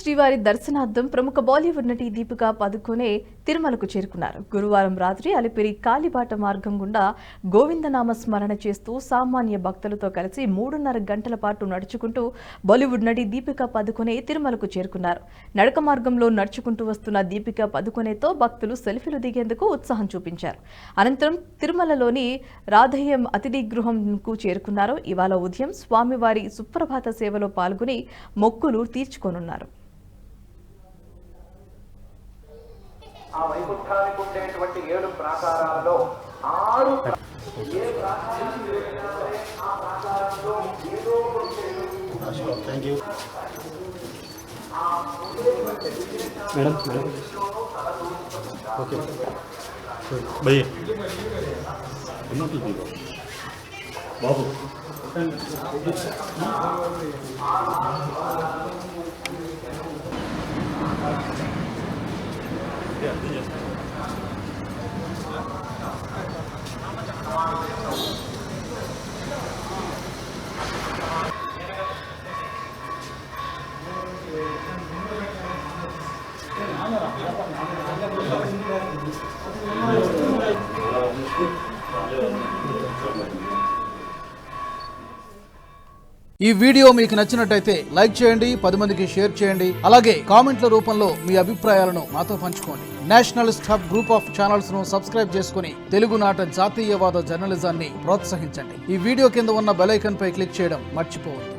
శ్రీవారి దర్శనార్థం ప్రముఖ బాలీవుడ్ నటి దీపికా పదుకొనే తిరుమలకు చేరుకున్నారు. గురువారం రాత్రి అలిపిరి కాలిబాట మార్గం గుండా గోవిందనామ స్మరణ చేస్తూ సామాన్య భక్తులతో కలిసి 3.5 గంటల పాటు నడుచుకుంటూ బాలీవుడ్ నటి దీపికా పదుకొనే తిరుమలకు చేరుకున్నారు. నడక మార్గంలో నడుచుకుంటూ వస్తున్న దీపికా పదుకొనేతో భక్తులు సెల్ఫీలు దిగేందుకు ఉత్సాహం చూపించారు. అనంతరం తిరుమలలోని రాధేయం అతిథి గృహంకు చేరుకున్నారు. ఇవాళ ఉదయం స్వామివారి సుప్రభాత సేవలో పాల్గొని మొక్కులు తీర్చుకోనున్నారు. ఆ వైకుంఠానికి ఉండేటువంటి 7 ప్రాకారాలలో 6 మేడం ఓకే భయ్య బాబు ఈ వీడియో మీకు నచ్చినట్టయితే లైక్ చేయండి, 10 మందికి షేర్ చేయండి. అలాగే కామెంట్ల రూపంలో మీ అభిప్రాయాలను మాతో పంచుకోండి. Nationalist hub group of channels ను సబ్స్క్రైబ్ చేసుకుని తెలుగునాట జాతీయవాద జర్నలిజాన్ని ప్రోత్సహించండి. ఈ వీడియో కింద ఉన్న బెల్ ఐకాన్ పై క్లిక్ చేయడం మర్చిపోవద్దు.